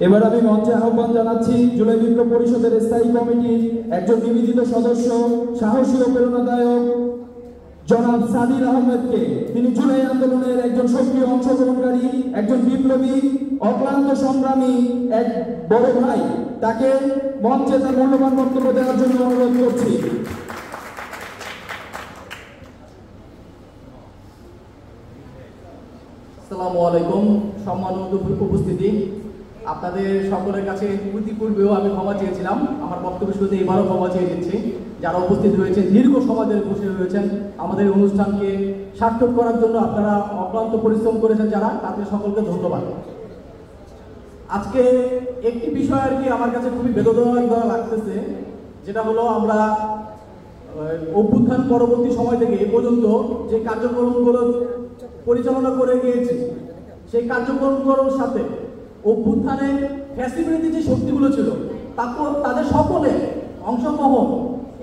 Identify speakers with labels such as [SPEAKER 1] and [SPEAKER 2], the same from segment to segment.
[SPEAKER 1] এবার আমি মঞ্চে আহ্বান জানাচ্ছি জুলাই বিপ্লব পরিষদের স্থায়ী কমিটির একজন নিবেদিত সদস্য, সাহসী ও প্রেরণাদায়ক জনাব সাদির আহমেদকে। তিনি জুলাই আন্দোলনের একজন সক্রিয় অংশগ্রহণকারী, একজন বিপ্লবী, অক্লান্ত সংগ্রামী এক বড় ভাই। তাকে মঞ্চে তার মূল্যবান বক্তব্য দেওয়ার জন্য অনুরোধ করছি।
[SPEAKER 2] আসসালামু আলাইকুম। সম্মানিত উপস্থিতি, আপনাদের সকলের কাছে ইতিপূর্বেও আমি ক্ষমা চেয়েছিলাম, আমার বক্তব্যের শুরুতে এবারও ক্ষমা চেয়ে দিচ্ছি। যারা উপস্থিত হয়েছে, দীর্ঘ সময় ধরে বসে রয়েছেন আমাদের অনুষ্ঠানকে সার্থক করার জন্য আপনারা অক্লান্ত পরিশ্রম করেছেন যারা, তাদের সকলকে ধন্যবাদ। আজকে একটি বিষয় আর কি আমার কাছে খুবই বেদনাদায়ক লাগতেছে, যেটা হলো আমরা অভ্যুত্থান পরবর্তী সময় থেকে এ পর্যন্ত যে কার্যক্রমগুলো পরিচালনা করে গিয়েছি, সেই কার্যক্রমগুলোর সাথে অভ্যুত্থানে ফ্যাসিলিটি যে শক্তিগুলো ছিল তাদের সকলে অংশগ্রহণ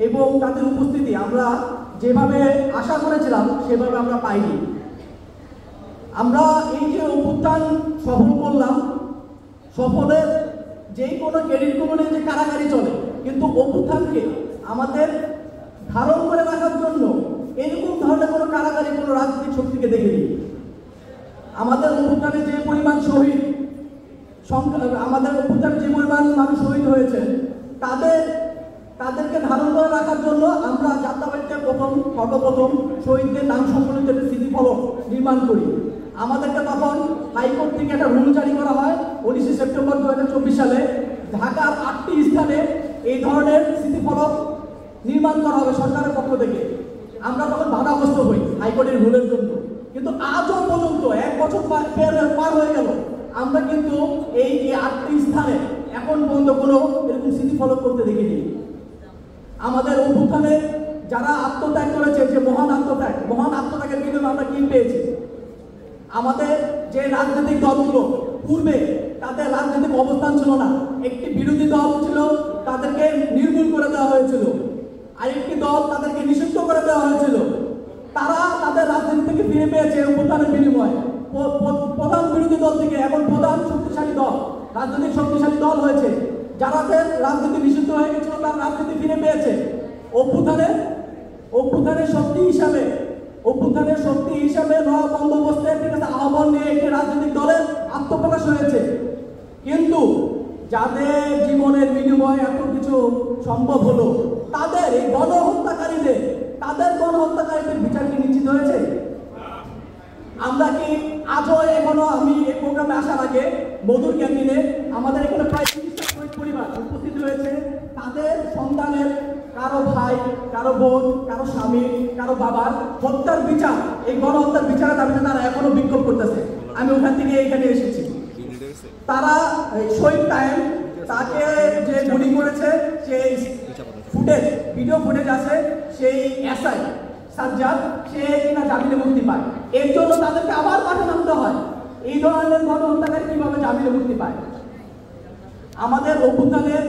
[SPEAKER 2] এবং তাদের উপস্থিতি আমরা যেভাবে আশা করেছিলাম সেভাবে আমরা পাইনি। আমরা এই যে অভ্যুত্থান সফল করলাম, সফলের যেই কোনো ক্রেডিটগুলো নিয়ে যে কারাগারি চলে, কিন্তু অভ্যুত্থানকে আমাদের ধারণ করে রাখার জন্য এরকম ধরনের কোনো কারাগারি কোনো রাজনৈতিক শক্তিকে দেখিনি। আমাদের অভ্যুত্থানে যে পরিমাণ শহীদ আমাদের অভ্যুত্থানে যে পরিমাণ মানুষ শহীদ হয়েছে, তাদেরকে ধারণ করে রাখার জন্য আমরা যাত্রাবাড়িতে সর্বপ্রথম শহীদদের নাম সম্বলিত একটা স্মৃতিফলক নির্মাণ করি। আমাদেরকে তখন হাইকোর্ট থেকে একটা রুল জারি করা হয় 19 সেপ্টেম্বর 2024 সালে, ঢাকার 8টি স্থানে এই ধরনের স্মৃতিফলক নির্মাণ করা হবে সরকারের পক্ষ থেকে। আমরা তখন বাধাগ্রস্ত হই হাইকোর্টের রুলের জন্য, কিন্তু আজও পর্যন্ত 1 বছর পার হয়ে গেল, আমরা কিন্তু এই 8টি স্থানে এখন পর্যন্ত কোনো এরকম স্মৃতিফলক করতে দেখিনি। আমাদের অভ্যুত্থানে যারা আত্মত্যাগ করেছে, যে মহান আত্মত্যাগের বিনিময়ে আমরা কি পেয়েছি? আমাদের যে রাজনৈতিক দলগুলো পূর্বে তাদের রাজনৈতিক অবস্থান ছিল না, একটি বিরোধী দল ছিল, তাদেরকে নির্মূল করে দেওয়া হয়েছিল, আরেকটি দল তাদেরকে নিষিদ্ধ করে দেওয়া হয়েছিল। তারা তাদের রাজনীতি থেকে ফিরে পেয়েছে অভ্যুত্থানের বিনিময়ে। প্রধান বিরোধী দল থেকে এখন প্রধান শক্তিশালী দল, রাজনৈতিক শক্তিশালী দল হয়েছে। যারাদের রাজনীতি নিষিদ্ধ হয়ে গেছিল তার রাজনীতি ফিরে পেয়েছে। অভ্যুত্থানের শক্তি হিসাবে নয়া বন্দোবস্তের ঠিক আছে আহ্বান নিয়ে একটি রাজনৈতিক দলের আত্মপ্রকাশ হয়েছে। কিন্তু যাদের জীবনের বিনিময়ে এত কিছু সম্ভব হলো, তাদের গণহত্যাকারীদের বিচার কি নিশ্চিত হয়েছে? আমরা কি আজও এখনো, আমি এই প্রোগ্রামে আসার আগে মধুর ক্যান্টিনে আমাদের এখানে প্রায় 30টা পরিবার উপস্থিত হয়েছে। তাদের সন্তানের কারো ভাই, কারো বোন, কারো স্বামী, কারো বাবার হত্যার বিচার, এই গণহত্যার বিচারের দাবিতে তারা এখনো বিক্ষোভ করতেছে। আমি ওখান থেকে এখানে এসেছি। তারা শহীদ টাইম, তাকে যে গুলি করেছে সেই ভিডিও ফুটেজ আছে, সেই এসআই সাজ্জাদ সে কিনা জামিনে মুক্তি পায়। এর জন্য তাদেরকে আবার মাঠে নামতে হয়। এই ধরনের গণহত্যাকারী কিভাবে জামিনে মুক্তি পায়? আমাদের অভ্যুত্থানের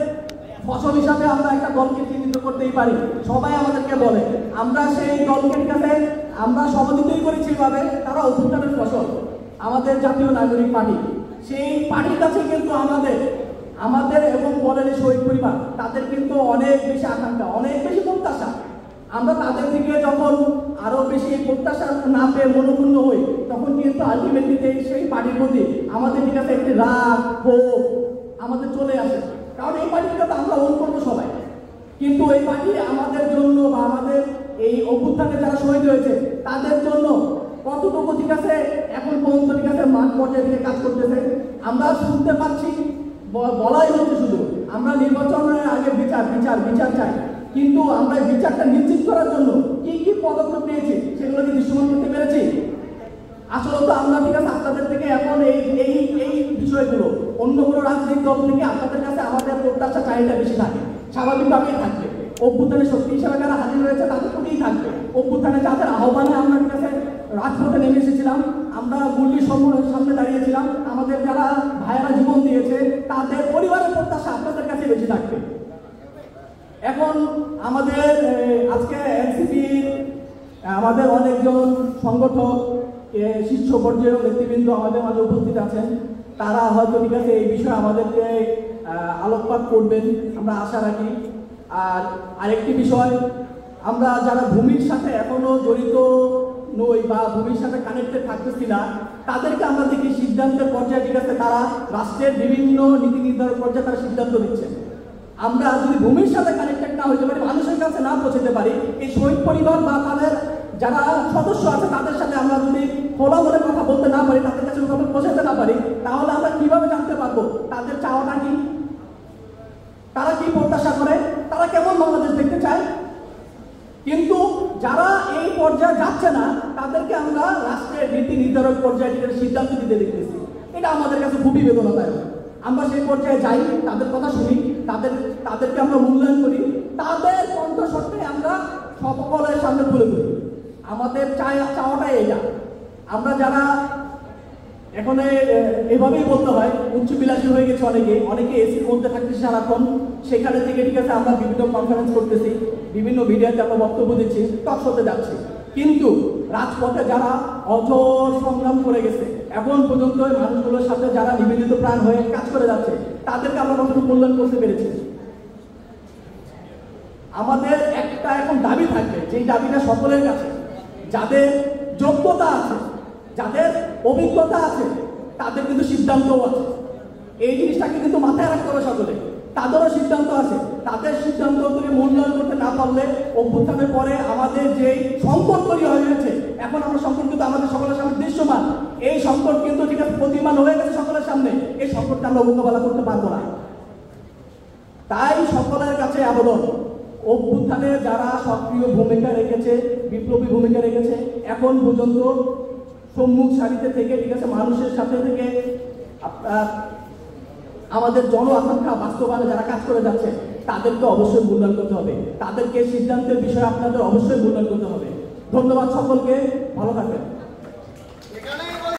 [SPEAKER 2] ফসল হিসাবে আমরা একটা দলকে চিহ্নিত করতেই পারি। সবাই আমাদেরকে বলে, আমরা সেই দলকে কাছে আমরা সমাধিতই করেছি ভাবে, তারা অভ্যুত্থানের ফসল আমাদের জাতীয় নাগরিক পার্টি। সেই পার্টির কাছে কিন্তু আমাদের এবং বলেন শহীদ পরিবার, তাদের কিন্তু অনেক বেশি আকাঙ্ক্ষা, অনেক বেশি প্রত্যাশা। আমরা তাদের থেকে যখন আরো বেশি প্রত্যাশা না পেয়ে মনোক্ষুণ্ণ হই, তখন কিন্তু আলটিমেটলি সেই পার্টির প্রতি আমাদের ঠিক আছে একটি রাগ, ক্ষোভ আমাদের চলে আসে। কারণ এই পার্টির কাছে আমরা ওন করবো সবাই, কিন্তু এই পার্টি আমাদের জন্য বা আমাদের এই অভ্যুত্থানে যারা শহীদ হয়েছে তাদের জন্য কতটুকু ঠিক আছে এখন পর্যন্ত ঠিক আছে মাঠ পর্যায়ে থেকে কাজ করতেছে। আমরা শুনতে পাচ্ছি, বলাই হচ্ছে শুধু আমরা নির্বাচনের আগে বিচার চাই, কিন্তু আমরা বিচারটা নিশ্চিত করার জন্য কি পদক্ষেপ নিয়েছি সেগুলো কি দৃশ্যমান করতে পেরেছি? আসলে তো আমরা ঠিক আছে আপনাদের থেকে এখন এই বিষয়গুলো অন্য কোনো রাজনৈতিক দল থেকে আপনাদের কাছে আমাদের প্রত্যাশা চাহিদা বেশি থাকে, স্বাভাবিকভাবেই থাকবে। অভ্যুত্থানের শক্তি হিসাবে যারা হাজির হয়েছে তাদের প্রতিই থাকবে। অভ্যুত্থানে যাদের আহ্বানে আমরা ঠিক আছে রাজপথে নেমে এসেছিলাম, আমরা মূল্যের সামনে দাঁড়িয়েছিলাম, আমাদের যারা ভাইয়েরা জীবন দিয়েছে তাদের পরিবারের প্রত্যাশা আপনাদের কাছে বেশি থাকবে। এখন আমাদের আজকে এনসিপি আমাদের অনেকজন সংগঠক শীর্ষ পর্যায়ের নেতৃবৃন্দ আমাদের মাঝে উপস্থিত আছেন, তারা হয়তো ঠিক আছে এই বিষয়ে আমাদেরকে আলোকপাত করবেন, আমরা আশা রাখি। আর আরেকটি বিষয়, আমরা যারা ভূমির সাথে এখনো জড়িত নই বা ভূমির সাথে কানেক্টেড থাকতেছি না, তাদেরকে আমরা দেখি সিদ্ধান্তের পর্যায়ে ঠিক আছে তারা রাষ্ট্রের বিভিন্ন নীতি নির্ধারণ পর্যায়ে তারা সিদ্ধান্ত দিচ্ছেন। আমরা যদি ভূমির সাথে কানেক্টেড না হইতে পারি, মানুষের কাছে না পৌঁছতে পারি, এই শহীদ পরিবার বা তাদের যারা সদস্য আছে তাদের সাথে আমরা যদি খোলা মনে কথা বলতে না পারি, তাদের কাছে কথা পৌঁছাতে না পারি, তাহলে আমরা কিভাবে জানতে পারবো তাদের চাওয়াটা কি, তারা কি প্রত্যাশা করে, তারা কেমন বাংলাদেশ দেখতে চায়। কিন্তু যারা এই পর্যায়ে যাচ্ছে না, তাদেরকে আমরা রাষ্ট্রের নীতি নির্ধারক পর্যায়ে সিদ্ধান্ত দিতে দেখতেছি। এটা আমাদের কাছে খুবই বেদনাদায়ক। আমরা সেই পর্যায়ে যাই, তাদের কথা শুনি, তাদেরকে আমরা মূল্যায়ন করি, তাদের কণ্ঠস্বরকে আমরা সকলের সামনে তুলে ধরি। আমাদের চাওয়াটাই এটা। আমরা যারা এখন এভাবেই বলতে হয় উচ্চবিলাসী হয়ে গেছে, অনেকে এসির মধ্যে থাকতেছে সারাক্ষণ, সেখানে থেকে ঠিক আছে আমরা বিভিন্ন কনফারেন্স করতেছি, বিভিন্ন ভিডিওতে আমরা বক্তব্য দিচ্ছি, টক শোতে যাচ্ছি, কিন্তু রাজপথে যারা অঝোর সংগ্রাম করে গেছে এখন পর্যন্ত মানুষগুলোর সাথে যারা নিবেদিত প্রাণ হয়ে কাজ করে যাচ্ছে, তাদেরকে আমরা কতটুকু মূল্যায়ন করতে পেরেছি। আমাদের একটা এখন দাবি থাকবে, যেই দাবিটা সকলের কাছে, যাদের যোগ্যতা আছে, যাদের অভিজ্ঞতা আছে, তাদের কিন্তু সিদ্ধান্তও আছে। এই জিনিসটাকে কিন্তু মাথায় রাখতে হবে সকলে। তাদেরও সিদ্ধান্ত আছে, তাদের সিদ্ধান্ত করে মূল্যায়ন করতে না পারলে অভ্যুত্থানের পরে আমাদের যে সংকট তৈরি হয়ে গেছে, এখন আমরা সংকট কিন্তু আমাদের সকলের সামনে দৃশ্যমান। এই সংকট কিন্তু ঠিক আছে প্রতিমান হয়ে গেছে সকলের সামনে, এই সংকটটা আমরা মোকাবেলা করতে পারবো না। তাই সকলের কাছে আবেদন, অভ্যুত্থানে যারা সক্রিয় ভূমিকা রেখেছে, বিপ্লবী ভূমিকা রেখেছে, এখন পর্যন্ত সম্মুখ সারিতে থেকে ঠিক আছে মানুষের সাথে থেকে আমাদের জন আকাঙ্ক্ষা বাস্তবায়নে যারা কাজ করে যাচ্ছে, তাদেরকে অবশ্যই মূল্যায়ন করতে হবে, তাদেরকে সিদ্ধান্তের বিষয়ে আপনাদের অবশ্যই মূল্যায়ন করতে হবে। ধন্যবাদ সকলকে, ভালো থাকবেন।